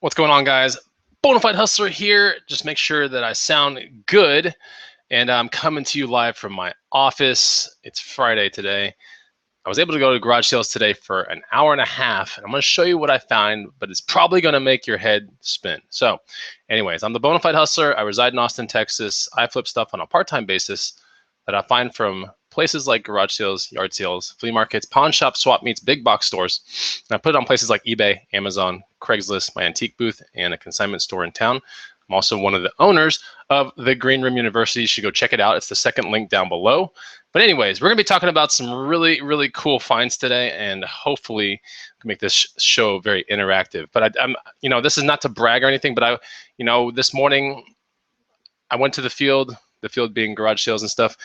What's going on, guys? Bonafide Hustler here. Just make sure that I sound good. And I'm coming to you live from my office. It's Friday today. I was able to go to garage sales today for an hour and a half. And I'm going to show you what I found, but it's probably going to make your head spin. So anyways, I'm the Bonafide Hustler. I reside in Austin, Texas. I flip stuff on a part-time basis that I find from places like garage sales, yard sales, flea markets, pawn shops, swap meets, big box stores. And I put it on places like eBay, Amazon, Craigslist, my antique booth, and a consignment store in town. I'm also one of the owners of the Green Room University. You should go check it out. It's the second link down below. But anyways, we're going to be talking about some really cool finds today, and hopefully make this show very interactive. But I'm, this is not to brag or anything, but this morning I went to the field being garage sales and stuff,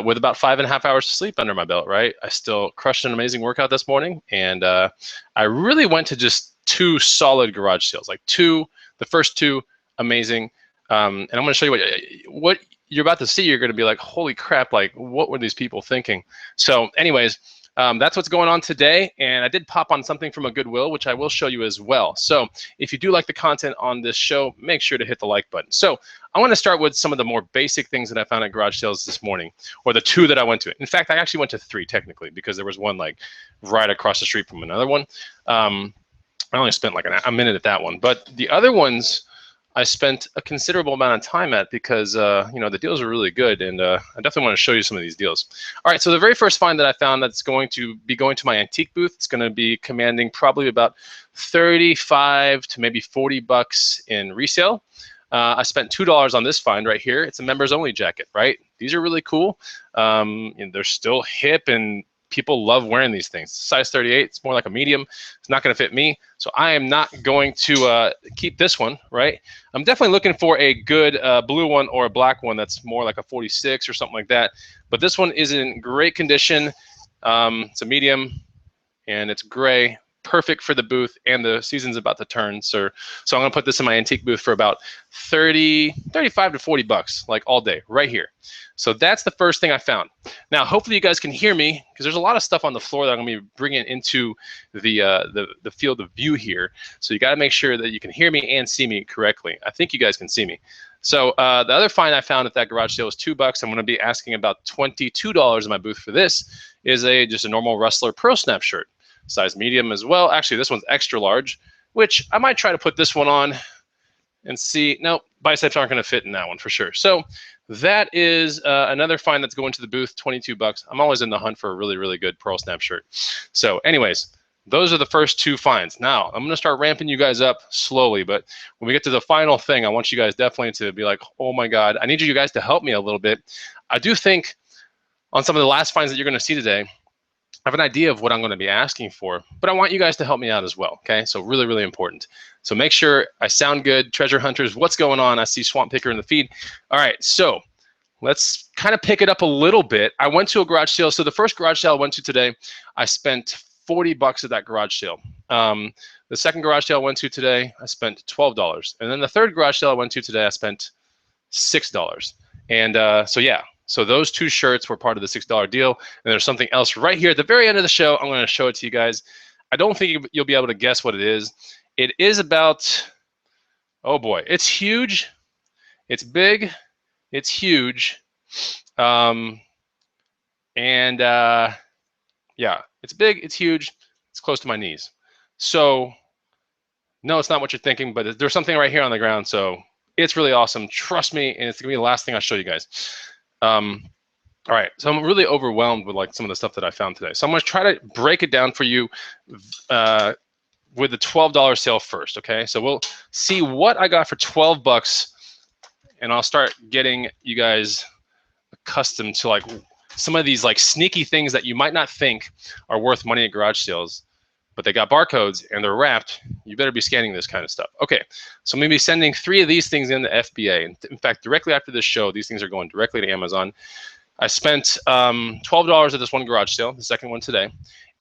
with about 5.5 hours of sleep under my belt, right? I still crushed an amazing workout this morning, and I really went to just 2 solid garage sales, the first 2 amazing. And I'm gonna show you what you're about to see. You're gonna be like, holy crap, like what were these people thinking? So anyways, that's what's going on today. And I did pop on something from a Goodwill, which I will show you as well. So if you do like the content on this show, make sure to hit the like button. So I want to start with some of the more basic things that I found at garage sales this morning, or the 2 that I went to. In fact, I actually went to 3 technically, because there was one like right across the street from another one. I only spent like a minute at that one, but the other ones I spent a considerable amount of time at, because the deals are really good, and I definitely want to show you some of these deals. All right, so the very first find that I found that's going to be going to my antique booth, it's going to be commanding probably about 35 to maybe 40 bucks in resale. I spent $2 on this find right here. It's a members only jacket, right? These are really cool. And they're still hip, and people love wearing these things. Size 38, it's more like a medium. It's not gonna fit me, so I am not going to keep this one, right? I'm definitely looking for a good blue one or a black one that's more like a 46 or something like that. But this one is in great condition. It's a medium, and it's gray. Perfect for the booth, and the season's about to turn. So I'm gonna put this in my antique booth for about 35 to 40 bucks, like all day, right here. So that's the first thing I found. Now, hopefully you guys can hear me, because there's a lot of stuff on the floor that I'm gonna be bringing into the field of view here. So you gotta make sure that you can hear me and see me correctly. I think you guys can see me. So the other find I found at that garage sale was $2. I'm gonna be asking about $22 in my booth for this. Is just a normal Rustler Pro Snap shirt. Size medium as well. Actually, this one's extra large, which I might try to put this one on and see. Nope, biceps aren't going to fit in that one for sure. So that is another find that's going to the booth, 22 bucks. I'm always in the hunt for a really good Pearl Snap shirt. So anyways, those are the first 2 finds. Now, I'm going to start ramping you guys up slowly, but when we get to the final thing, I want you guys definitely to be like, oh my God, I need you guys to help me a little bit. I do think on some of the last finds that you're going to see today, I have an idea of what I'm going to be asking for, but I want you guys to help me out as well, okay? So really important. So make sure I sound good. Treasure hunters, what's going on? I see Swamp Picker in the feed. All right, so let's kind of pick it up a little bit. I went to a garage sale. So the first garage sale I went to today, I spent 40 bucks at that garage sale. The second garage sale I went to today, I spent $12. And then the third garage sale I went to today, I spent $6. And so yeah. So those 2 shirts were part of the $6 deal. And there's something else right here at the very end of the show. I'm going to show it to you guys. I don't think you'll be able to guess what it is. It is about, oh boy, it's huge. It's big. It's huge. Yeah, it's big. It's huge. It's close to my knees. So no, it's not what you're thinking, but there's something right here on the ground. So it's really awesome. Trust me. And it's going to be the last thing I show you guys. All right, so I'm really overwhelmed with like some of the stuff that I found today. So I'm gonna try to break it down for you with the $12 sale first, okay? So we'll see what I got for 12 bucks, and I'll start getting you guys accustomed to like some of these like sneaky things that you might not think are worth money at garage sales, but they got barcodes and they're wrapped. You better be scanning this kind of stuff. Okay, so I'm gonna be sending 3 of these things in the FBA. In fact, directly after this show, these things are going directly to Amazon. I spent $12 at this one garage sale, the second one today,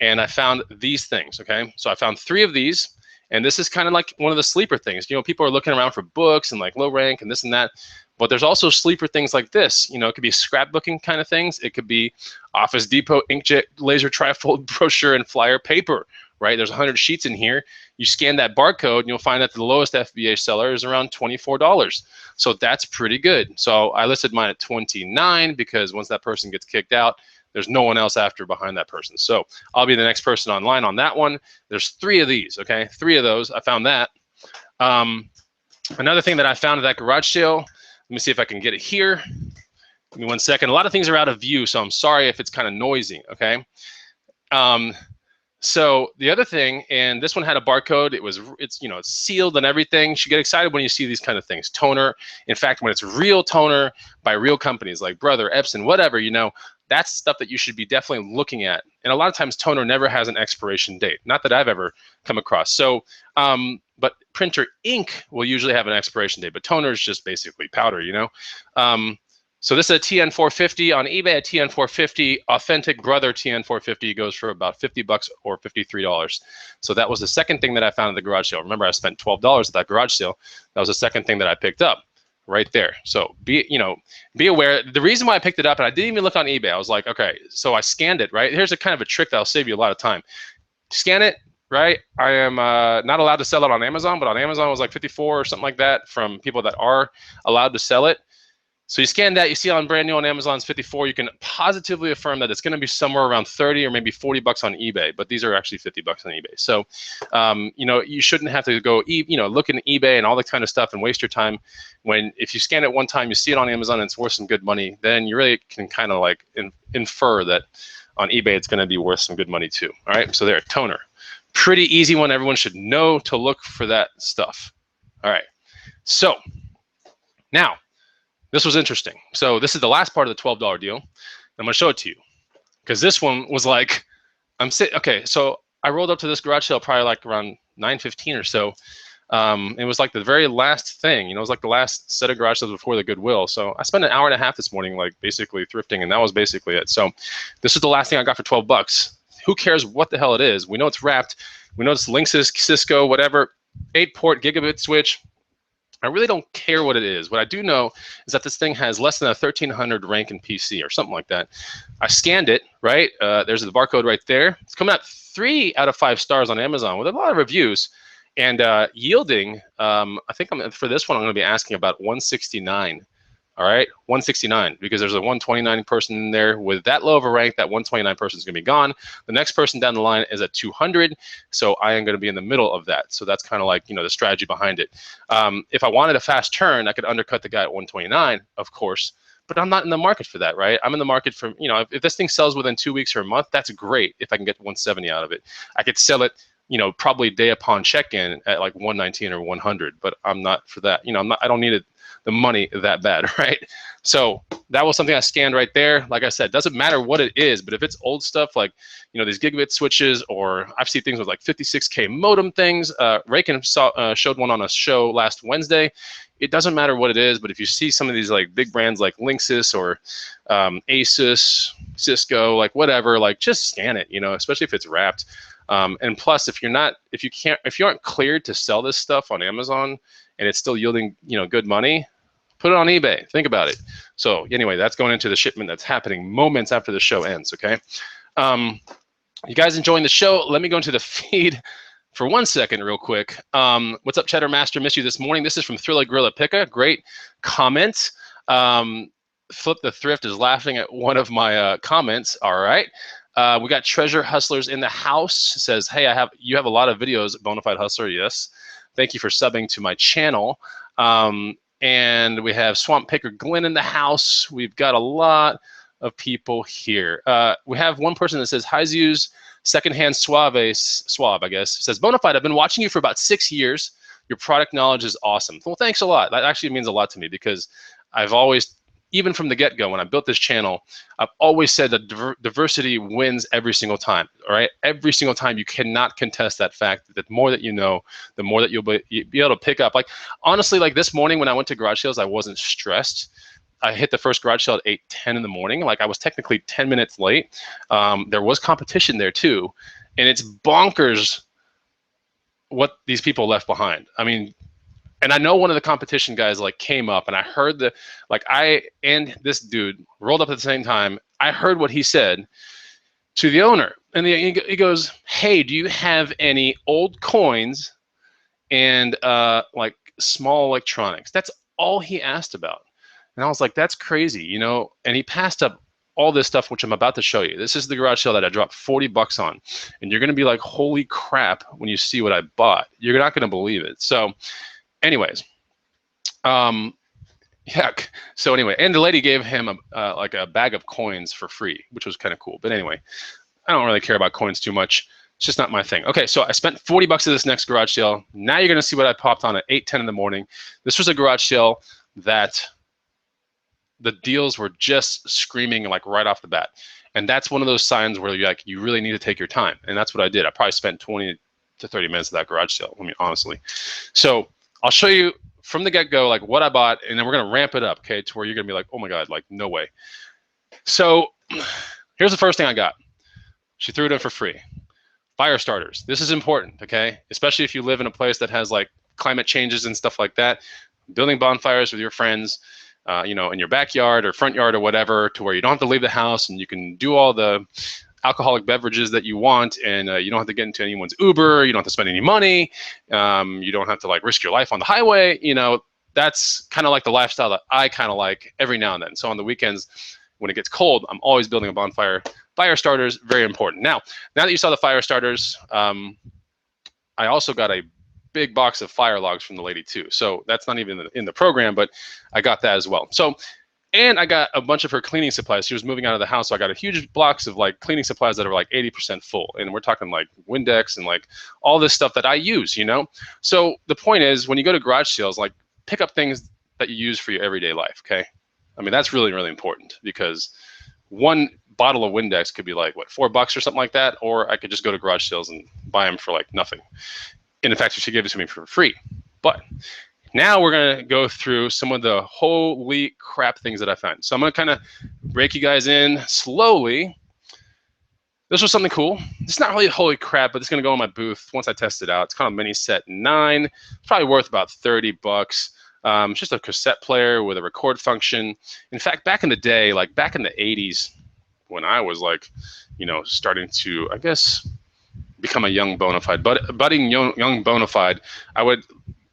and I found these things, okay? So I found 3 of these, and this is kind of like one of the sleeper things. You know, people are looking around for books and like low rank and this and that, but there's also sleeper things like this. You know, it could be scrapbooking kind of things. It could be Office Depot inkjet laser trifold brochure and flyer paper, right? There's 100 sheets in here. You scan that barcode and you'll find that the lowest FBA seller is around $24. So that's pretty good. So I listed mine at 29 because once that person gets kicked out, there's no one else after behind that person. So I'll be the next person online on that one. There's 3 of these, okay? 3 of those, I found that. Another thing that I found at that garage sale, let me see if I can get it here. Give me 1 second. A lot of things are out of view, so I'm sorry if it's kind of noisy, okay? So the other thing, and this one had a barcode. It's sealed and everything. You should get excited when you see these kind of things. Toner. In fact, when it's real toner by real companies like Brother, Epson, whatever, that's stuff that you should be definitely looking at. And a lot of times toner never has an expiration date. Not that I've ever come across. So, but printer ink will usually have an expiration date, but toner is just basically powder, So this is a TN450 on eBay. A TN450 authentic Brother TN450 goes for about $50 or $53. So that was the second thing that I found at the garage sale. Remember, I spent $12 at that garage sale. That was the second thing that I picked up right there. So be aware. The reason why I picked it up, and I didn't even look on eBay. I was like, okay, so I scanned it, right? Here's a kind of a trick that'll save you a lot of time. Scan it, right? I am not allowed to sell it on Amazon, but on Amazon it was like 54 or something like that from people that are allowed to sell it. So you scan that, you see on brand new on Amazon's 54, you can positively affirm that it's going to be somewhere around 30 or maybe $40 on eBay, but these are actually $50 on eBay. So, you shouldn't have to go, look in eBay and all that kind of stuff and waste your time. If you scan it one time, you see it on Amazon and it's worth some good money, then you really can kind of like infer that on eBay it's going to be worth some good money too. All right, so there, toner. Pretty easy one. Everyone should know to look for that stuff. All right, so now, this was interesting. So this is the last part of the $12 deal. I'm going to show it to you because this one was like, okay, so I rolled up to this garage sale probably like around 9:15 or so. It was like the very last thing, it was like the last set of garage sales before the Goodwill. So I spent an hour and a half this morning, like basically thrifting, and that was basically it. So this is the last thing I got for $12. Who cares what the hell it is? We know it's wrapped. We know it's Linksys, Cisco, whatever, 8-port gigabit switch. I really don't care what it is. What I do know is that this thing has less than a 1300 rank in PC or something like that. I scanned it, right? There's the barcode right there. It's coming out 3 out of 5 stars on Amazon with a lot of reviews. And yielding, I think for this one, I'm going to be asking about 169. All right, 169, because there's a 129 person in there with that low of a rank. That 129 person is going to be gone. The next person down the line is at 200, so I am going to be in the middle of that. So that's kind of like the strategy behind it. If I wanted a fast turn, I could undercut the guy at 129, of course, but I'm not in the market for that, right? I'm in the market for if this thing sells within 2 weeks or a month, that's great. If I can get 170 out of it, I could sell it probably day upon check-in at like 119 or 100, but I'm not for that. I don't need the money that bad, right? So that was something I scanned right there. Like I said, doesn't matter what it is, but if it's old stuff like these gigabit switches, or I've seen things with like 56K modem things. Raykin showed one on a show last Wednesday. It doesn't matter what it is, but if you see some of these like big brands like Linksys or Asus, Cisco, like whatever, like just scan it, especially if it's wrapped. And plus, if you aren't cleared to sell this stuff on Amazon and it's still yielding, good money, put it on eBay. Think about it. So anyway, that's going into the shipment that's happening moments after the show ends. Okay. You guys enjoying the show? Let me go into the feed for 1 second, real quick. What's up, Cheddar Master? Miss you this morning. This is from Thrilla Gorilla Pika. Great comment. Flip the Thrift is laughing at one of my comments. All right. We got Treasure Hustlers in the house. Says, hey, you have a lot of videos, Bonafide Hustler. Yes. Thank you for subbing to my channel. And we have Swamp Picker Glenn in the house. We've got a lot of people here. We have one person that says, hi, Zeus, secondhand swab, I guess. It says, Bonafide, I've been watching you for about 6 years. Your product knowledge is awesome. Well, thanks a lot. That actually means a lot to me because I've always, even from the get-go, when I built this channel, I've always said that diversity wins every single time, all right? Every single time. You cannot contest that fact that the more that you know, the more that you'll be able to pick up. Like, honestly, like this morning when I went to garage sales, I wasn't stressed. I hit the first garage sale at 8:10 in the morning. Like, I was technically 10 minutes late. There was competition there too. And it's bonkers what these people left behind. I mean, and I know one of the competition guys like came up and I heard I and this dude rolled up at the same time. I heard what he said. to the owner. And he goes, hey, do you have any old coins and like small electronics? That's all he asked about. And I was like, that's crazy, you know? And he passed up all this stuff, which I'm about to show you. This is the garage sale that I dropped 40 bucks on. And you're going to be like, holy crap, when you see what I bought. You're not going to believe it. So anyways, yeah. So anyway, and the lady gave him like a bag of coins for free, which was kind of cool. But anyway, I don't really care about coins too much. It's just not my thing. Okay, so I spent 40 bucks at this next garage sale. Now you're gonna see what I popped on at 8:10 in the morning. This was a garage sale that the deals were just screaming like right off the bat. And that's one of those signs where you're like, you really need to take your time. And that's what I did. I probably spent 20 to 30 minutes of that garage sale, I mean, honestly. So I'll show you from the get-go like what I bought, and then we're gonna ramp it up, okay, to where you're gonna be like, oh my God, like no way. So here's the first thing I got. She threw it in for free. Fire starters. This is important, okay? Especially if you live in a place that has like climate changes and stuff like that. Building bonfires with your friends, you know, in your backyard or front yard or whatever, to where you don't have to leave the house and you can do all the alcoholic beverages that you want, and you don't have to get into anyone's Uber. You don't have to spend any money. You don't have to like risk your life on the highway. You know, that's kind of like the lifestyle that I kind of like every now and then. So on the weekends, when it gets cold, I'm always building a bonfire. Fire starters, very important. Now that you saw the fire starters, I also got a big box of fire logs from the lady too. So that's not even in the program, but I got that as well. So, and I got a bunch of her cleaning supplies. She was moving out of the house, so I got a huge box of like cleaning supplies that are like 80% full. And we're talking like Windex and like all this stuff that I use, you know? So the point is, when you go to garage sales, like pick up things that you use for your everyday life, okay? I mean, that's really, really important, because one bottle of Windex could be like, what, $4 or something like that? Or I could just go to garage sales and buy them for like nothing. And in fact, she gave it to me for free. But now we're gonna go through some of the holy crap things that I found. So I'm gonna kind of break you guys in slowly. This was something cool. It's not really holy crap, but it's gonna go in my booth once I test it out. It's called a Mini Set 9. It's probably worth about 30 bucks. It's just a cassette player with a record function. In fact, back in the day, like back in the 80s, when I was like, you know, starting to, I guess, become a young bona fide, budding young bona fide, I would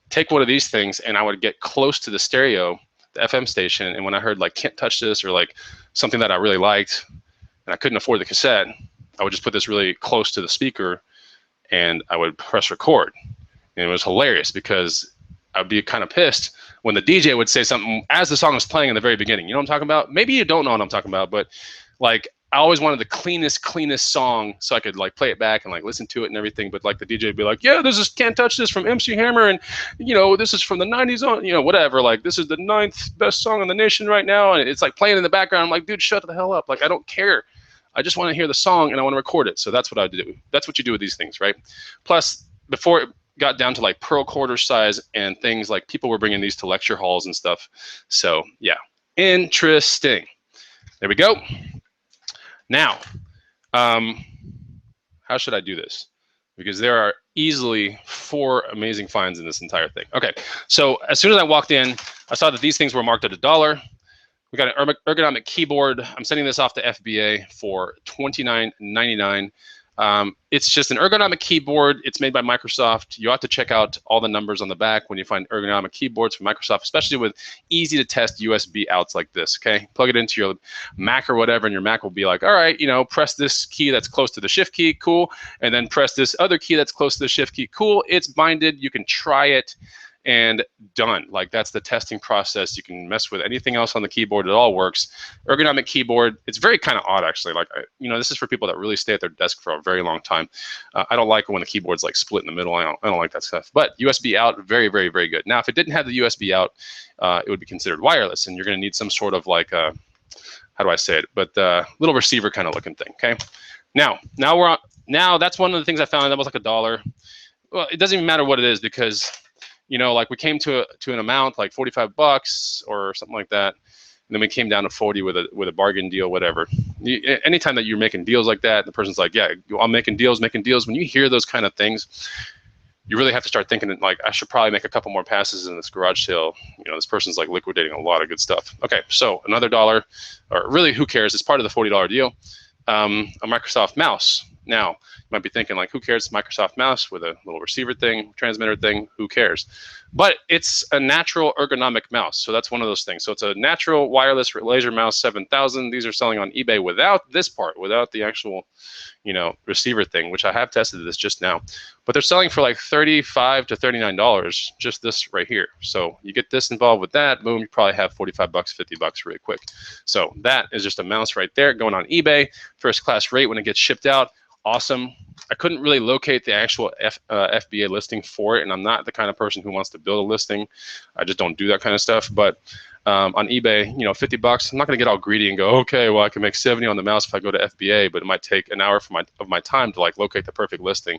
take one of these things and I would get close to the stereo, the FM station, and when I heard like "Can't Touch This" or like something that I really liked and I couldn't afford the cassette, I would just put this really close to the speaker and I would press record. And it was hilarious, because I'd be kind of pissed when the DJ would say something as the song was playing in the very beginning. You know what I'm talking about? Maybe you don't know what I'm talking about, but like I always wanted the cleanest song so I could like play it back and like listen to it and everything. But like the DJ would be like, yeah, this is "Can't Touch This" from MC Hammer, and you know, this is from the 90s on, you know, whatever. Like, this is the 9th best song in the nation right now, and it's like playing in the background. I'm like, dude, shut the hell up. Like, I don't care. I just want to hear the song and I want to record it. So that's what I do. That's what you do with these things, right? Plus, before it got down to like pearl quarter size and things, like people were bringing these to lecture halls and stuff. So yeah, interesting. There we go. Now, how should I do this? Because there are easily 4 amazing finds in this entire thing. Okay, so as soon as I walked in, I saw that these things were marked at $1. We got an ergonomic keyboard. I'm sending this off to FBA for $29.99. It's just an ergonomic keyboard. It's made by Microsoft. You have to check out all the numbers on the back when you find ergonomic keyboards from Microsoft, especially with easy to test USB outs like this, okay? Plug it into your Mac or whatever, and your Mac will be like, all right, you know, press this key that's close to the shift key, cool. And then press this other key that's close to the shift key, cool. It's binded, you can try it, and done. Like, that's the testing process. You can mess with anything else on the keyboard. It all works. Ergonomic keyboard. It's very kind of odd, actually. Like, you know, this is for people that really stay at their desk for a very long time. I don't like when the keyboard's like split in the middle. I don't like that stuff. But USB out, very, very, very good. Now, if it didn't have the USB out, it would be considered wireless, and you're going to need some sort of like a, how do I say it? But little receiver kind of looking thing. Okay. Now we're on. Now that's one of the things I found that was like $1. Well, it doesn't even matter what it is, because, you know, like we came to an amount like 45 bucks or something like that, and then we came down to 40 with a bargain deal, whatever. Anytime that you're making deals like that, the person's like, yeah, I'm making deals. When you hear those kind of things, you really have to start thinking that, like, I should probably make a couple more passes in this garage sale. You know, this person's like liquidating a lot of good stuff. Okay, so another $1, or really, who cares? It's part of the $40 deal. a Microsoft mouse. Now, you might be thinking like, who cares? Microsoft mouse with a little receiver thing, transmitter thing, who cares? But it's a natural ergonomic mouse. So that's one of those things. So it's a natural wireless laser mouse 7000. These are selling on eBay without this part, without the actual, receiver thing, which I have tested this just now. But they're selling for like $35 to $39, just this right here. So you get this involved with that, boom, you probably have 45 bucks, 50 bucks really quick. So that is just a mouse right there going on eBay, first class rate when it gets shipped out. Awesome. I couldn't really locate the actual FBA listing for it, and I'm not the kind of person who wants to build a listing. I just don't do that kind of stuff. But on eBay, 50 bucks. I'm not going to get all greedy and go, okay, well, I can make 70 on the mouse if I go to FBA, but it might take an hour of my time to like locate the perfect listing.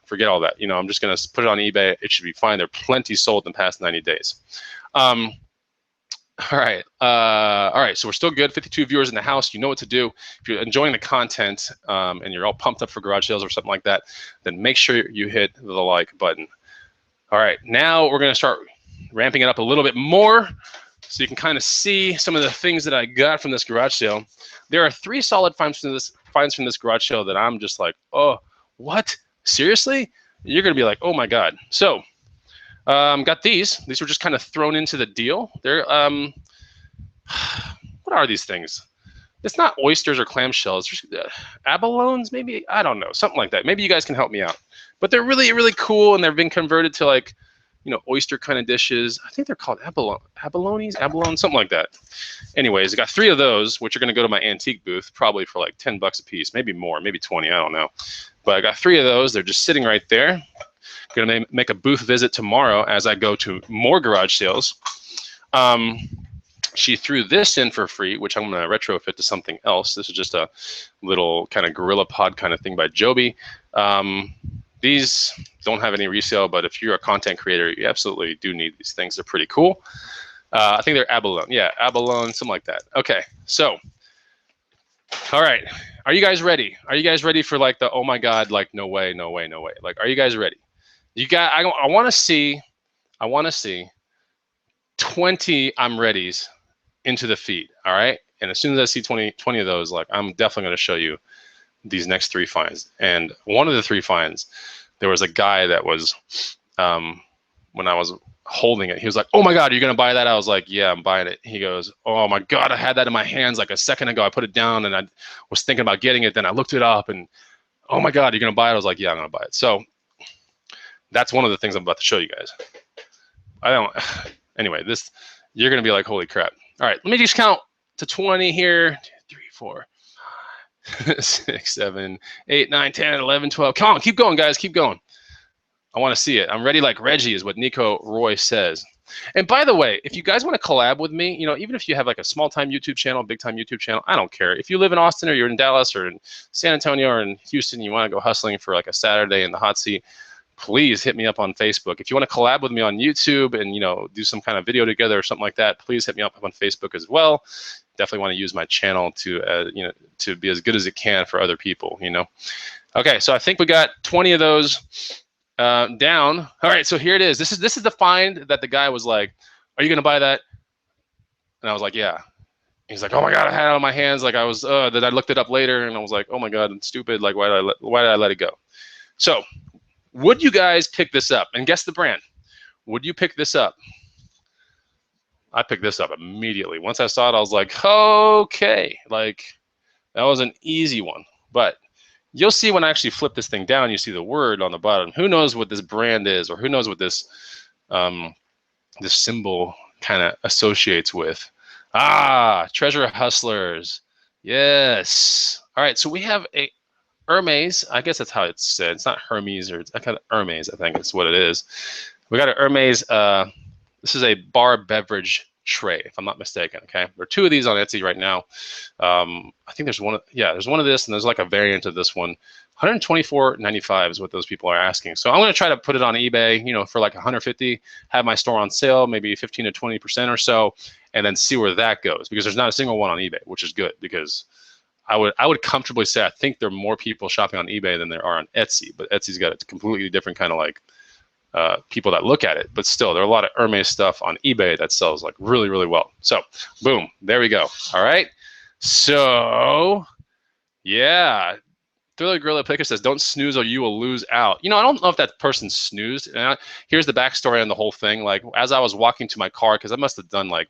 Forget all that. I'm just going to put it on eBay. It should be fine. There are plenty sold in the past 90 days. All right. So we're still good. 52 viewers in the house. You know what to do. If you're enjoying the content and you're all pumped up for garage sales or something like that, then make sure you hit the like button. All right. Now we're going to start ramping it up a little bit more so you can kind of see some of the things that I got from this garage sale. There are 3 solid finds from this garage sale that I'm just like, oh, what? Seriously? You're going to be like, oh my God. So got these. These were just kind of thrown into the deal. They're, what are these things? It's not oysters or clamshells. Abalones, maybe? I don't know. Something like that. Maybe you guys can help me out. But they're really, really cool, and they've been converted to like, oyster kind of dishes. I think they're called abalones, something like that. Anyways, I got 3 of those, which are going to go to my antique booth, probably for like 10 bucks a piece, maybe more, maybe 20, I don't know. But I got 3 of those. They're just sitting right there. Going to make a booth visit tomorrow as I go to more garage sales. She threw this in for free, which I'm going to retrofit to something else. This is just a little kind of Gorilla Pod kind of thing by Joby. These don't have any resale, but if you're a content creator, you absolutely do need these things. They're pretty cool. I think they're abalone. Yeah, abalone, something like that. Okay, so, all right. Are you guys ready? Are you guys ready for like the, oh my God, like no way, no way, no way. Like, are you guys ready? I want to see 20 I'm readies into the feed, all right? And as soon as I see 20 of those, like I'm definitely going to show you these next 3 finds. And one of the 3 finds, there was a guy that was, when I was holding it, he was like, oh my God, are you going to buy that? I was like, yeah, I'm buying it. He goes, oh my God, I had that in my hands like a second ago. I put it down and I was thinking about getting it. Then I looked it up and, oh my God, you're going to buy it? I was like, yeah, I'm going to buy it. So that's one of the things I'm about to show you guys. Anyway, you're going to be like, holy crap. All right, let me just count to 20 here. 2, 3, 4, 6, 7, 8, 9, 10, 11, 12. Come on, keep going, guys, keep going. I want to see it. I'm ready like Reggie is what Nico Roy says. And by the way, if you guys want to collab with me, even if you have like a small-time YouTube channel, big-time YouTube channel, I don't care. If you live in Austin or you're in Dallas or in San Antonio or in Houston, you want to go hustling for like a Saturday in the hot seat, please hit me up on Facebook. If you want to collab with me on YouTube and do some kind of video together or something like that, please hit me up on Facebook as well. Definitely want to use my channel to to be as good as it can for other people. Okay, so I think we got 20 of those down. All right, so here it is. This is the find that the guy was like, "Are you gonna buy that?" And I was like, "Yeah." He's like, "Oh my God, I had it on my hands. Like I was." Then I looked it up later, and I was like, "Oh my God, it's stupid. Like why did I let it go?" So, would you guys pick this up? And guess the brand. Would you pick this up? I picked this up immediately. Once I saw it, I was like, okay, like that was an easy one. But you'll see when I actually flip this thing down, you see the word on the bottom. Who knows what this brand is, or who knows what this this symbol kind of associates with? Treasure Hustlers. Yes. All right, so we have a Hermes, I guess that's how it's said. It's not Hermes, or it's kind of Hermes, I think is what it is. We got an Hermes. This is a bar beverage tray, if I'm not mistaken. Okay, there are 2 of these on Etsy right now. I think there's one. Yeah, there's one of this, and there's like a variant of this one. $124.95 is what those people are asking. So I'm going to try to put it on eBay, for like 150. Have my store on sale, maybe 15 to 20% or so, and then see where that goes. Because there's not a single one on eBay, which is good because I would comfortably say I think there are more people shopping on eBay than there are on Etsy, but Etsy's got a completely different kind of like people that look at it. But still, there are a lot of Hermes stuff on eBay that sells like really, really well. So boom, there we go. All right. So Yeah. Thriller Gorilla Picker says, "Don't snooze or you will lose out." You know, I don't know if that person snoozed. Here's the backstory on the whole thing. Like, as I was walking to my car, because I must have done like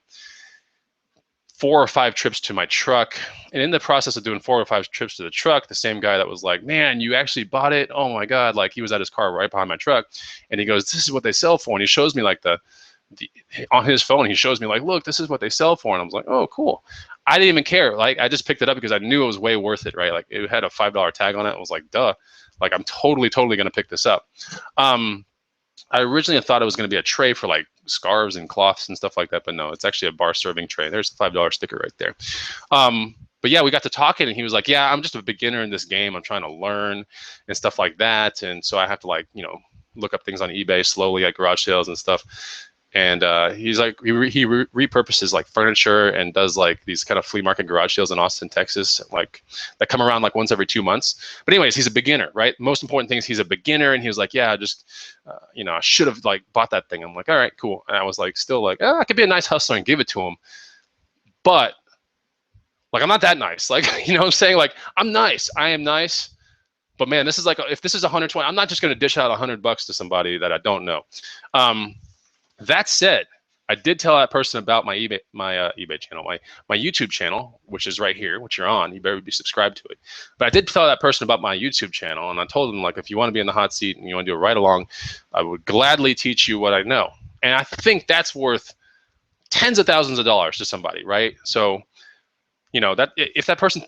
4 or 5 trips to my truck, and in the process of doing 4 or 5 trips to the truck, the same guy that was like, "Man, you actually bought it? Oh my god!" Like, he was at his car right behind my truck, and he goes, "This is what they sell for," and he shows me like the on his phone. He shows me like, "Look, this is what they sell for," and I was like, "Oh, cool." I didn't even care. Like, I just picked it up because I knew it was way worth it, right? Like, it had a $5 tag on it. I was like, duh. Like, I'm totally gonna pick this up. I originally thought it was gonna be a tray for like scarves and cloths and stuff like that, but no, it's actually a bar serving tray. There's the $5 sticker right there. But yeah, we got to talking, and he was like, "Yeah, I'm just a beginner in this game. I'm trying to learn and stuff like that, and so I have to, like, look up things on eBay slowly at garage sales and stuff." And he's like, he repurposes like furniture and does like these kind of flea market garage sales in Austin, Texas, like that come around like once every 2 months. But anyways, he's a beginner, right? Most important thing is he's a beginner, and he was like, "Yeah, just I should have like bought that thing." I'm like, "All right, cool." And I was like, still like, I could be a nice hustler and give it to him, but like, I'm not that nice. Like, what I'm saying? Like, I'm nice. I am nice. But man, this is like, if this is 120, I'm not just going to dish out $100 to somebody that I don't know. That said, I did tell that person about my eBay channel, my YouTube channel, which is right here, which you're on. You better be subscribed to it. But I did tell that person about my YouTube channel, and I told them, like, if you want to be in the hot seat and you want to do a ride along, I would gladly teach you what I know. And I think that's worth tens of thousands of dollars to somebody, right? So, that if that person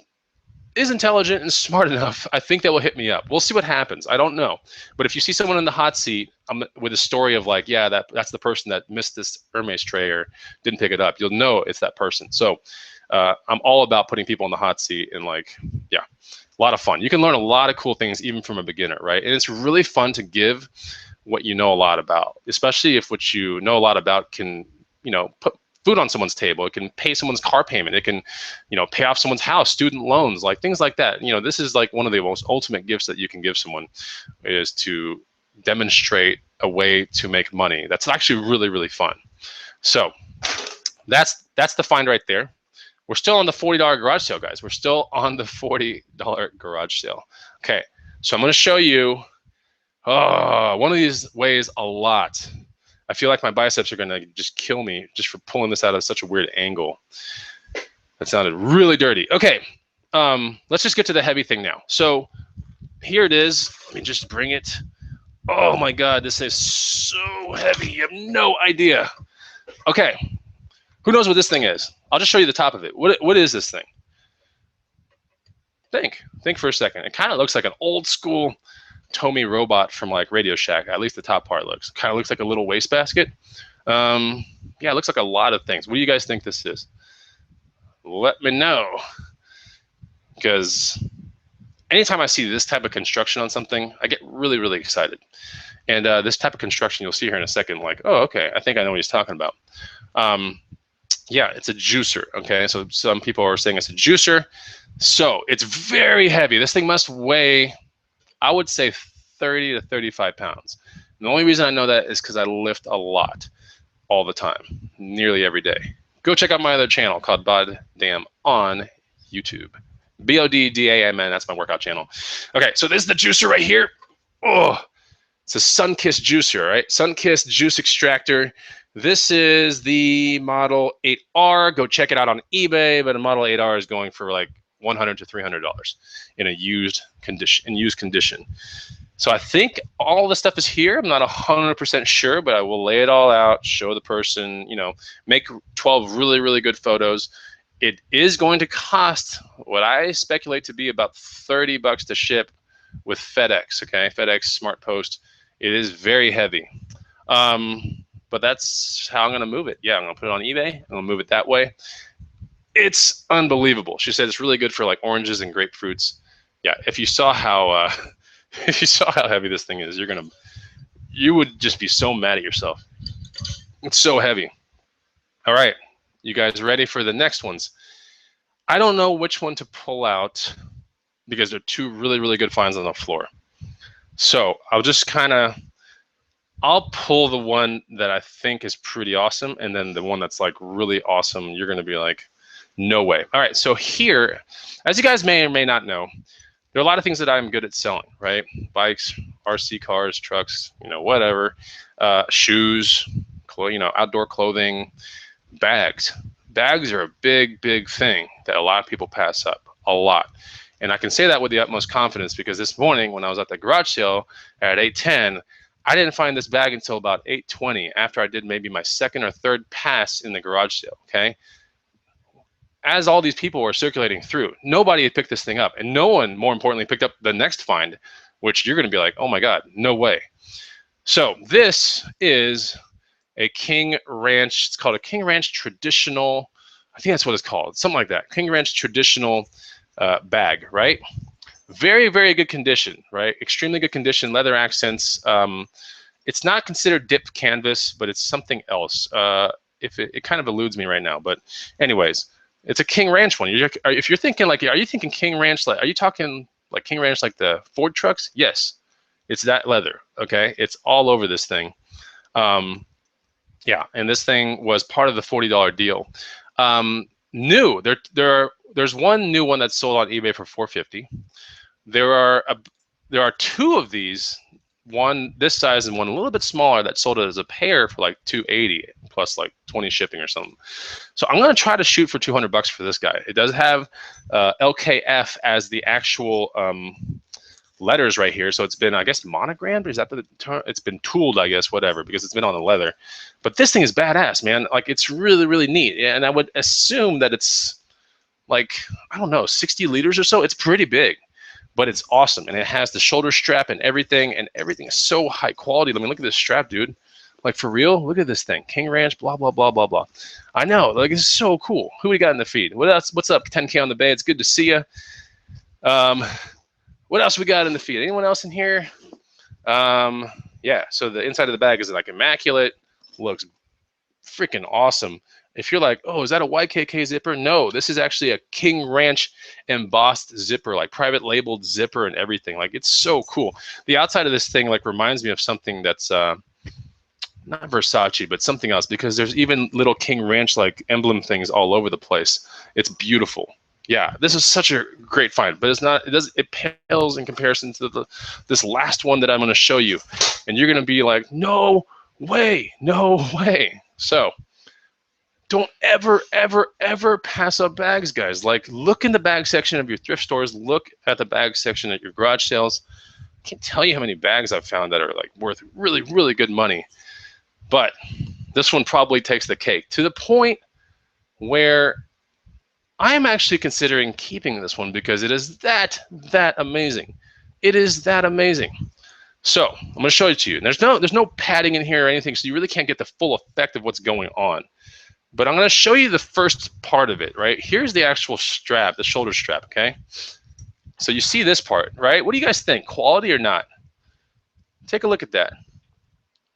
is intelligent and smart enough, I think they will hit me up. We'll see what happens. I don't know. But if you see someone in the hot seat with a story of like, yeah, that's the person that missed this Hermes tray or didn't pick it up, you'll know it's that person. So I'm all about putting people in the hot seat, and like, yeah, a lot of fun. You can learn a lot of cool things even from a beginner, right? And it's really fun to give what you know a lot about, especially if what you know a lot about can, put food on someone's table. It can pay someone's car payment. It can, pay off someone's house, student loans, like things like that. This is like one of the most ultimate gifts that you can give someone, is to demonstrate a way to make money. That's actually really, really fun. So that's the find right there. We're still on the $40 garage sale, guys. We're still on the $40 garage sale. Okay, so I'm going to show you one of these weighs a lot. I feel like my biceps are gonna just kill me just for pulling this out of such a weird angle. That sounded really dirty. Okay, let's just get to the heavy thing now. So here it is. Let me just bring it. Oh my God, this is so heavy. You have no idea. Okay, who knows what this thing is? I'll just show you the top of it. What is this thing? Think for a second. It kind of looks like an old school Tomy robot from like Radio Shack. At least the top part looks. Kind of looks like a little wastebasket. Yeah, it looks like a lot of things. What do you guys think this is? Let me know. Because anytime I see this type of construction on something, I get really, really excited. And this type of construction, you'll see here in a second, like, oh, okay, I think I know what he's talking about. Yeah, it's a juicer, okay? So some people are saying it's a juicer. So it's very heavy. This thing must weigh, I would say, 30 to 35 pounds. And the only reason I know that is because I lift a lot all the time, nearly every day. Go check out my other channel called Boddam on YouTube. Boddam, that's my workout channel. Okay, so this is the juicer right here. Oh, it's a Sunkist juicer, right? Sunkist juice extractor. This is the Model 8R. Go check it out on eBay, but a Model 8R is going for like $100 to $300 in a used condition. So I think all the stuff is here. I'm not 100% sure, but I will lay it all out, show the person, make 12 really, really good photos. It is going to cost what I speculate to be about $30 to ship with FedEx, okay? FedEx Smart Post. It is very heavy. But that's how I'm going to move it. Yeah, I'm going to put it on eBay. I'm going to move it that way. It's unbelievable. She said it's really good for like oranges and grapefruits. Yeah, if you saw how heavy this thing is, you would just be so mad at yourself. It's so heavy. All right, you guys ready for the next ones? I don't know which one to pull out because they're two really, really good finds on the floor. So I'll pull the one that I think is pretty awesome, and then the one that's like really awesome, you're gonna be like, No way. All right, so here, as you guys may or may not know, there are a lot of things that I'm good at selling, right? Bikes, RC cars, trucks, whatever, shoes, outdoor clothing, bags. Bags are a big, big thing that a lot of people pass up, a lot. And I can say that with the utmost confidence because this morning when I was at the garage sale at 8:10, I didn't find this bag until about 8:20 after I did maybe my second or third pass in the garage sale, okay? As all these people were circulating through, nobody had picked this thing up. And no one, more importantly, picked up the next find, which you're going to be like, oh my God, no way. So this is a King Ranch. It's called a King Ranch traditional. I think that's what it's called. Something like that. King Ranch traditional bag, right? Very, very good condition, right? Extremely good condition, leather accents. It's not considered dipped canvas, but it's something else. If it kind of eludes me right now, but anyways, it's a King Ranch one. If you're thinking like, are you thinking King Ranch? Like, are you talking like King Ranch like the Ford trucks? Yes, it's that leather. Okay, it's all over this thing. Yeah, and this thing was part of the $40 deal. New. There's one new one that's sold on eBay for $450. There are two of these, one this size and one a little bit smaller, that sold it as a pair for like $280 plus like 20 shipping or something. So I'm going to try to shoot for $200 for this guy. It does have LKF as the actual letters right here. So it's been, I guess, monogrammed. Is that the term? It's been tooled, I guess, whatever, because it's been on the leather. But this thing is badass, man. Like, it's really, really neat. And I would assume that it's like, I don't know, 60 liters or so. It's pretty big, but it's awesome. And it has the shoulder strap and everything is so high quality. I mean, look at this strap, dude. Like, for real, look at this thing. King Ranch, blah, blah, blah, blah, blah. I know, like, it's so cool. Who we got in the feed? What else? What's up, 10K on the Bay? It's good to see you. What else we got in the feed? Anyone else in here? Yeah, so the inside of the bag is like immaculate. Looks freaking awesome. If you're like, oh, is that a YKK zipper? No, this is actually a King Ranch embossed zipper, like private labeled zipper and everything. Like, it's so cool. The outside of this thing like reminds me of something that's not Versace, but something else, because there's even little King Ranch like emblem things all over the place. It's beautiful. Yeah, this is such a great find, but it's not. It pales in comparison to this last one that I'm going to show you, and you're going to be like, no way, no way. So don't ever, ever, ever pass up bags, guys. Like, look in the bag section of your thrift stores. Look at the bag section at your garage sales. I can't tell you how many bags I've found that are like worth really, really good money. But this one probably takes the cake, to the point where I'm actually considering keeping this one because it is that amazing. It is that amazing. So I'm going to show it to you. There's no padding in here or anything, so you really can't get the full effect of what's going on. But I'm going to show you the first part of it, right? Here's the actual strap, the shoulder strap, okay? So you see this part, right? What do you guys think? Quality or not? Take a look at that.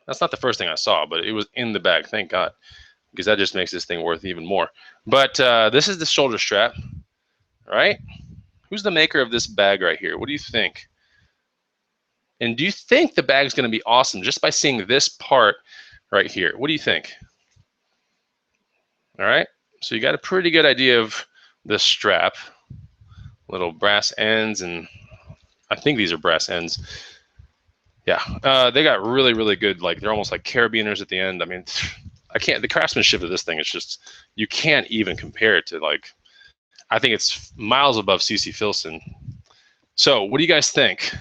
That's not the first thing I saw, but it was in the bag, thank God, because that just makes this thing worth even more. But this is the shoulder strap, right? Who's the maker of this bag right here? What do you think? And do you think the bag's going to be awesome just by seeing this part right here? What do you think? All right, so you got a pretty good idea of the strap. Little brass ends, and I think these are brass ends. Yeah, they got really, really good, like, they're almost like carabiners at the end. I mean, the craftsmanship of this thing is just, you can't even compare it to, like, I think it's miles above CC Filson. So what do you guys think?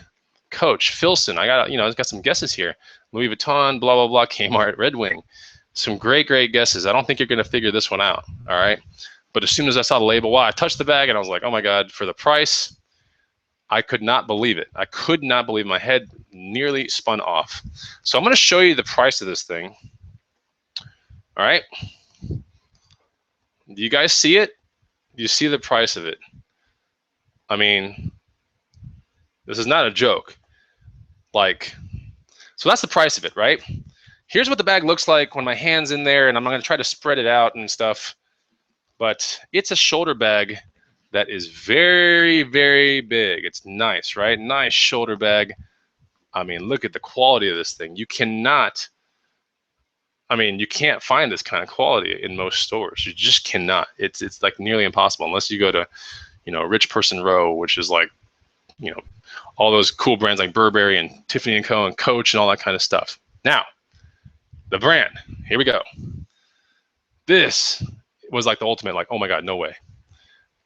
Coach, Filson, I've got some guesses here. Louis Vuitton, blah, blah, blah, Kmart, Red Wing. Some great, great guesses. I don't think you're going to figure this one out, all right? But as soon as I saw the label, I touched the bag and I was like, oh my God, for the price, I could not believe it. I could not believe, my head nearly spun off. So I'm going to show you the price of this thing. All right. Do you guys see it? Do you see the price of it? I mean, this is not a joke. Like, so that's the price of it, right? Here's what the bag looks like when my hand's in there, and I'm going to try to spread it out and stuff. But it's a shoulder bag that is very, very big. It's nice, right? Nice shoulder bag. I mean, look at the quality of this thing. You cannot I mean, you can't find this kind of quality in most stores. You just cannot. It's like nearly impossible unless you go to, Rich Person Row, which is like, all those cool brands like Burberry and Tiffany & Co. and Coach and all that kind of stuff. Now, the brand. Here we go. This was like the ultimate, like, oh my God, no way.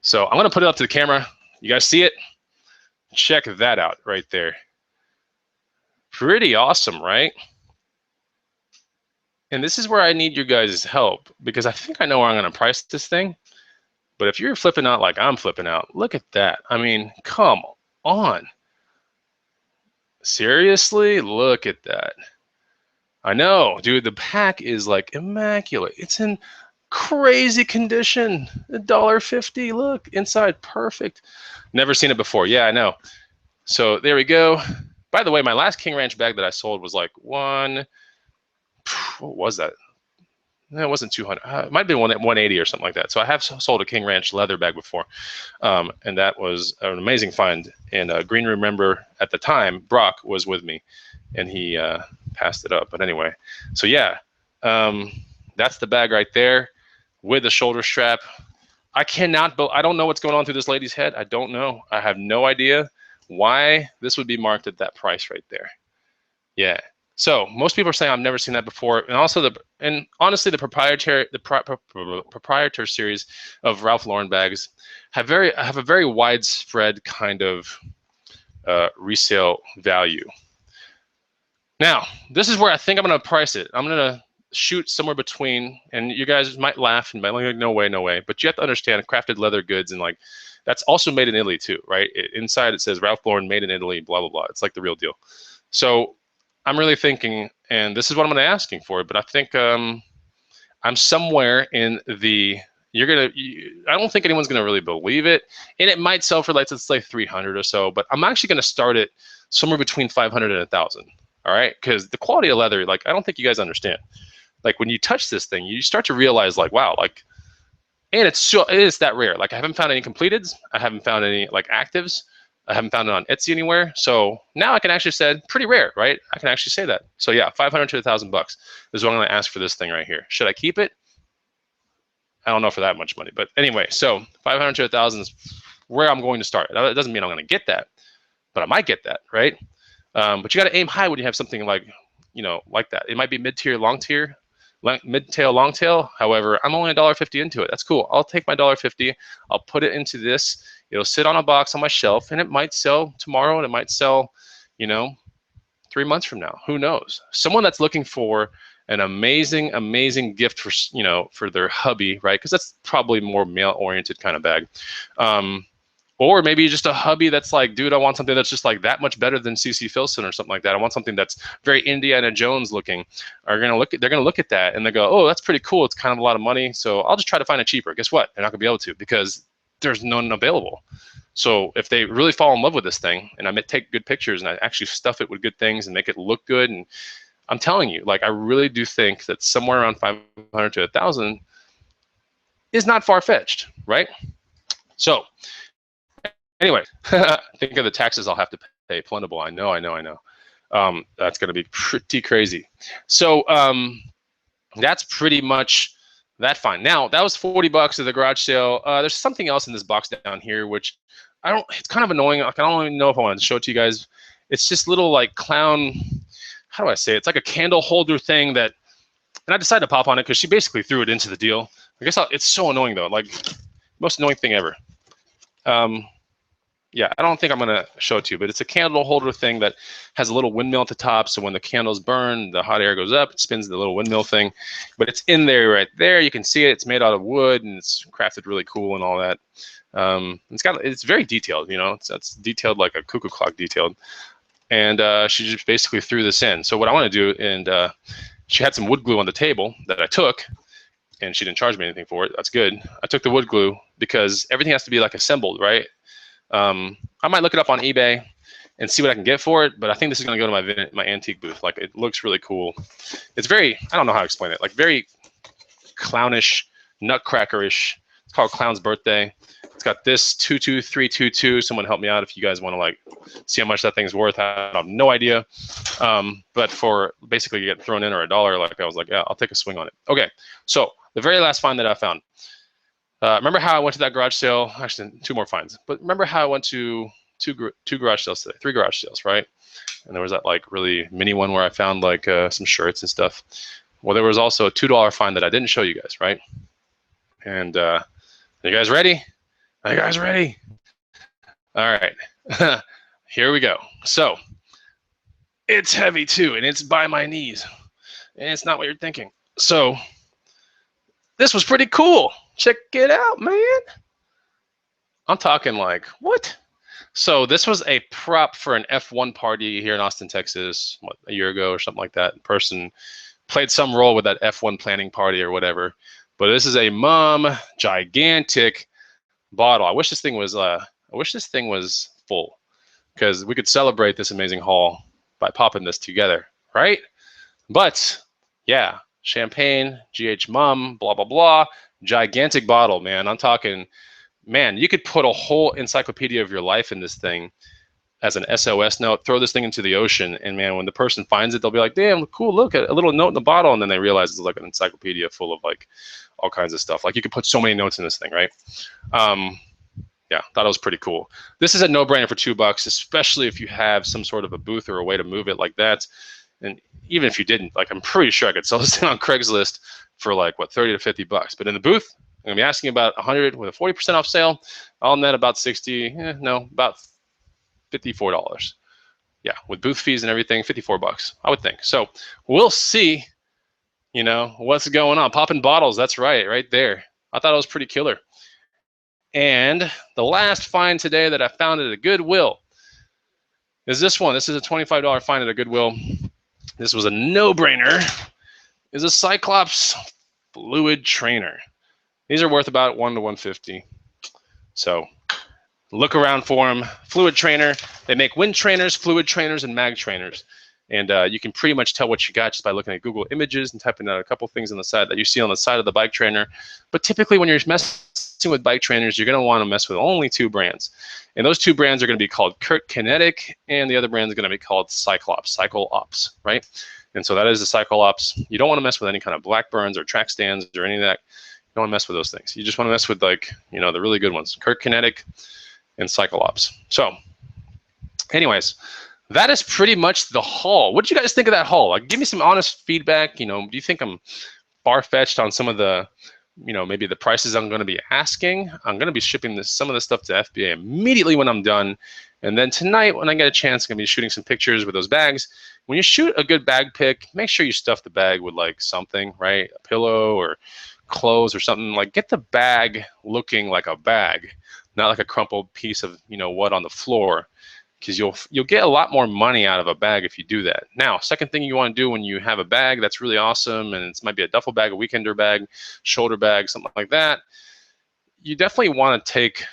So I'm going to put it up to the camera. You guys see it? Check that out right there. Pretty awesome, right? And this is where I need your guys' help, because I think I know where I'm going to price this thing. But if you're flipping out like I'm flipping out, look at that. I mean, come on. Seriously? Look at that. I know, dude, the pack is like immaculate. It's in crazy condition. $1.50. Look, inside, perfect. Never seen it before. Yeah, I know. So there we go. By the way, my last King Ranch bag that I sold was like what was that? No, it wasn't 200. It might have been 180 or something like that. So I have sold a King Ranch leather bag before, and that was an amazing find. And Green Room member at the time, Brock, was with me, and he passed it up. But anyway, so yeah, that's the bag right there with the shoulder strap. I don't know what's going on through this lady's head. I don't know. I have no idea why this would be marked at that price right there. Yeah. So most people are saying I've never seen that before, and also honestly the proprietary series of Ralph Lauren bags have a very widespread kind of resale value. Now this is where I think I'm going to price it. I'm going to shoot somewhere between, and you guys might laugh and might be like, no way, but you have to understand crafted leather goods, and like that's also made in Italy too, right? Inside it says Ralph Lauren made in Italy, blah blah blah. It's like the real deal. So I'm really thinking, and this is what I'm going to asking for, but I think I'm somewhere in the, I don't think anyone's going to really believe it, and it might sell for like, let's say 300 or so, but I'm actually going to start it somewhere between 500 and 1,000. All right, because the quality of leather, like I don't think you guys understand. Like when you touch this thing, you start to realize like, wow, like, and it is that rare. Like I haven't found any completeds, I haven't found any like actives. I haven't found it on Etsy anywhere. So now I can actually say pretty rare, right? I can actually say that. So yeah, 500 to 1,000 bucks is what I'm going to ask for this thing right here. Should I keep it? I don't know for that much money, but anyway, so 500 to 1,000 is where I'm going to start. That doesn't mean I'm going to get that, but I might get that, right? But you got to aim high when you have something like, like that. It might be mid-tier, long-tier, mid-tail, long-tail. However, I'm only $1.50 into it. That's cool. I'll take my $1.50. I'll put it into this. It'll sit on a box on my shelf, and it might sell tomorrow, and it might sell, 3 months from now. Who knows? Someone that's looking for an amazing gift for, for their hubby, right? Because that's probably more male-oriented kind of bag. Or maybe just a hubby that's like, dude, I want something that's just like that much better than CC Filson or something like that. I want something that's very Indiana Jones looking. They're gonna look at that and they go, oh, that's pretty cool. It's kind of a lot of money, so I'll just try to find it cheaper. Guess what? They're not gonna be able to, because there's none available. So if they really fall in love with this thing, and I take good pictures and I actually stuff it with good things and make it look good, and I'm telling you, like I really do think that somewhere around 500 to 1,000 is not far-fetched, right? So anyway, think of the taxes I'll have to pay. Plentiful. I know. That's going to be pretty crazy. So that's pretty much that fine. Now, that was 40 bucks at the garage sale. There's something else in this box down here, which it's kind of annoying. I don't even know if I want to show it to you guys. It's just little like clown, how do I say it? It's like a candle holder thing that, and I decided to pop on it because she basically threw it into the deal. I guess it's so annoying though, like most annoying thing ever. Yeah, I don't think I'm going to show it to you, but it's a candle holder thing that has a little windmill at the top. So when the candles burn, the hot air goes up, it spins the little windmill thing. But it's in there right there. You can see it. It's made out of wood, and it's crafted really cool and all that. It's very detailed, it's detailed like a cuckoo clock detailed. And she just basically threw this in. So what I want to do, and she had some wood glue on the table that I took, and she didn't charge me anything for it. That's good. I took the wood glue because everything has to be like assembled, right? I might look it up on eBay and see what I can get for it, but I think this is going to go to my antique booth. Like, it looks really cool. It's very, I don't know how to explain it, like very clownish, nutcrackerish It's called Clown's Birthday. It's got this 22322. Someone help me out if you guys want to like see how much that thing's worth. I have no idea. But for basically getting thrown in or $1, like I was like, yeah, I'll take a swing on it. Okay, so the very last find that I found. Remember how I went to that garage sale? Actually, 2 more finds. But remember how I went to two garage sales today, 3 garage sales, right? And there was that like really mini one where I found like some shirts and stuff. Well, there was also a $2 find that I didn't show you guys, right? And are you guys ready? Are you guys ready? All right, here we go. So it's heavy too, and it's by my knees, and it's not what you're thinking. So this was pretty cool. Check it out, man. I'm talking like, what? So this was a prop for an F1 party here in Austin, Texas, what, a year ago or something like that. Person played some role with that F1 planning party or whatever. But this is a gigantic bottle. I wish this thing was full, because we could celebrate this amazing haul by popping this together, right? But yeah, champagne, GH Mum, blah blah blah, gigantic bottle, man. I'm talking, man, you could put a whole encyclopedia of your life in this thing as an SOS note, throw this thing into the ocean, and man, when the person finds it, they'll be like, damn, cool, look, a little note in the bottle, and then they realize it's like an encyclopedia full of like all kinds of stuff. Like you could put so many notes in this thing, right? Yeah, thought it was pretty cool. This is a no-brainer for $2, especially if you have some sort of a booth or a way to move it like that. And even if you didn't, like I'm pretty sure I could sell this thing on Craigslist for like what, 30 to 50 bucks. But in the booth, I'm gonna be asking about 100 with a 40% off sale. I'll net about 60, about $54. Yeah, with booth fees and everything, 54 bucks, I would think. So we'll see, what's going on. Popping bottles, that's right there. I thought it was pretty killer. And the last find today that I found at a Goodwill is this one. This is a $25 find at a Goodwill. This was a no-brainer. Is a Cyclops fluid trainer. These are worth about $1 to $150. So look around for them. Fluid trainer. They make wind trainers, fluid trainers, and mag trainers. And you can pretty much tell what you got just by looking at Google Images and typing out a couple things on the side that you see on the side of the bike trainer. But typically when you're messing with bike trainers, you're going to want to mess with only 2 brands. And those 2 brands are going to be called Kurt Kinetic, and the other brand is going to be called Cyclops, Cyclops, right? And so that is the Cyclops. You don't want to mess with any kind of black burns or track stands or any of that. You don't want to mess with those things. You just want to mess with like, the really good ones, Kurt Kinetic and Cyclops. So anyways, that is pretty much the haul. What did you guys think of that haul? Like, give me some honest feedback. Do you think I'm far-fetched on some of the, maybe the prices I'm going to be asking? I'm going to be shipping some of the stuff to FBA immediately when I'm done. And then tonight, when I get a chance, I'm going to be shooting some pictures with those bags. When you shoot a good bag pic, make sure you stuff the bag with like something, right? A pillow or clothes or something. Like, get the bag looking like a bag, not like a crumpled piece of, what on the floor. Because you'll get a lot more money out of a bag if you do that. Now, second thing you want to do when you have a bag that's really awesome, and it might be a duffel bag, a weekender bag, shoulder bag, something like that, you definitely want to take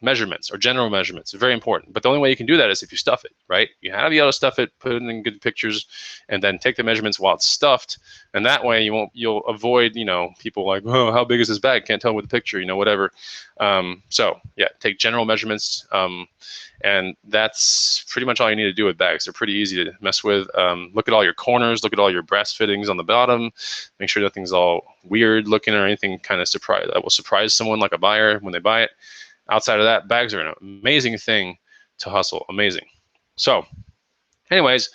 measurements or general measurements. It's very important. But the only way you can do that is if you stuff it, right? You have to be able to stuff it, put it in good pictures, and then take the measurements while it's stuffed. And that way you'll avoid, people like, oh, how big is this bag? Can't tell with the picture, whatever. So yeah, take general measurements. And that's pretty much all you need to do with bags. They're pretty easy to mess with. Look at all your corners, look at all your brass fittings on the bottom. Make sure nothing's all weird looking or anything kind of that will surprise someone like a buyer when they buy it. Outside of that, bags are an amazing thing to hustle, amazing. So anyways,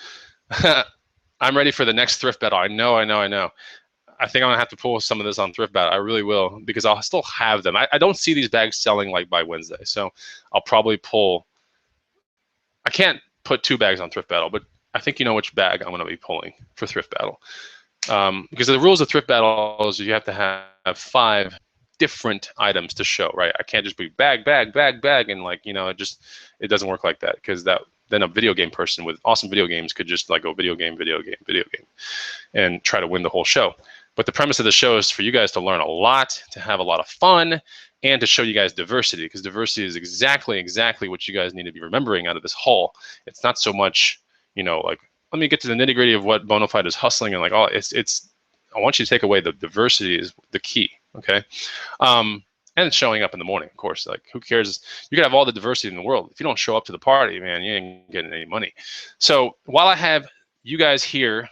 I'm ready for the next thrift battle. I know. I think I'm gonna have to pull some of this on thrift battle. I really will, because I'll still have them. I don't see these bags selling like by Wednesday. So I'll probably pull, I can't put 2 bags on thrift battle, but I think you know which bag I'm gonna be pulling for thrift battle. Because the rules of thrift battle is you have to have 5 different items to show, right? I can't just be bag, and like, it doesn't work like that, because then a video game person with awesome video games could just like go video game, and try to win the whole show. But the premise of the show is for you guys to learn a lot, to have a lot of fun, and to show you guys diversity, because diversity is exactly what you guys need to be remembering out of this haul. It's not so much, like, let me get to the nitty gritty of what Bonafide is hustling, and like, I want you to take away the diversity is the key, okay? and showing up in the morning, of course. Like, who cares? You can have all the diversity in the world. If you don't show up to the party, man, you ain't getting any money. So while I have you guys here,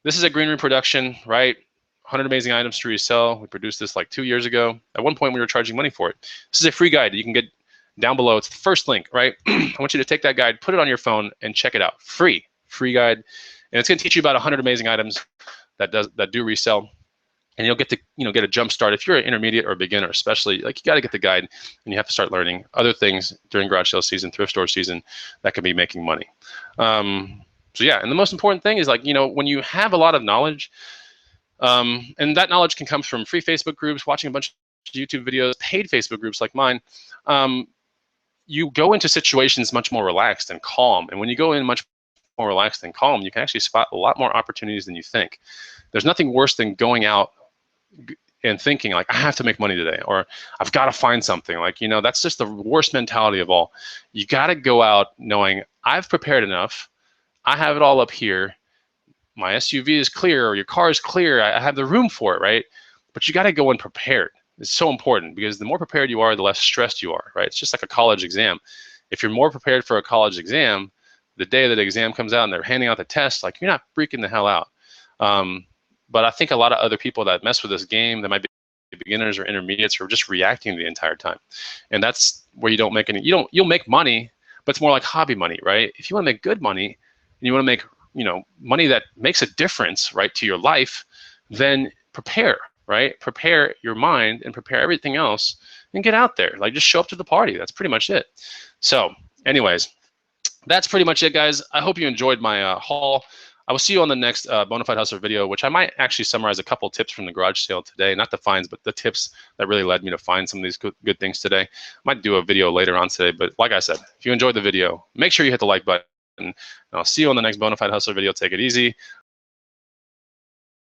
this is a green room production, right? 100 amazing items to resell. We produced this like 2 years ago. At one point, we were charging money for it. This is a free guide that you can get down below. It's the first link, right? I want you to take that guide, put it on your phone, and check it out. Free guide, and it's going to teach you about 100 amazing items that do resell. And you'll get to get a jump start if you're an intermediate or a beginner, especially. Like, you got to get the guide, and you have to start learning other things during garage sale season, thrift store season, that can be making money. So yeah, and the most important thing is, like, when you have a lot of knowledge, and that knowledge can come from free Facebook groups, watching a bunch of YouTube videos, paid Facebook groups like mine. You go into situations much more relaxed and calm, and when you go in much more relaxed and calm, you can actually spot a lot more opportunities than you think. There's nothing worse than going out and thinking like, I have to make money today, or I've got to find something. Like, that's just the worst mentality of all. You got to go out knowing, I've prepared enough, I have it all up here, my SUV is clear, or your car is clear, I have the room for it, right? But you got to go in prepared. It's so important, because the more prepared you are, the less stressed you are, right? It's just like a college exam. If you're more prepared for a college exam, the day that the exam comes out and they're handing out the test, like, you're not freaking the hell out. But I think a lot of other people that mess with this game, that might be beginners or intermediates, are just reacting the entire time. And that's where you don't make any, you'll make money, but it's more like hobby money, right? If you want to make good money, and you want to make, money that makes a difference, right, to your life, then prepare, right? Prepare your mind and prepare everything else, and get out there. Like, just show up to the party. That's pretty much it. So anyways, that's pretty much it, guys. I hope you enjoyed my haul. I will see you on the next Bonafide Hustler video, which I might actually summarize a couple tips from the garage sale today. Not the finds, but the tips that really led me to find some of these good things today. I might do a video later on today, but like I said, if you enjoyed the video, make sure you hit the like button. And I'll see you on the next Bonafide Hustler video. Take it easy.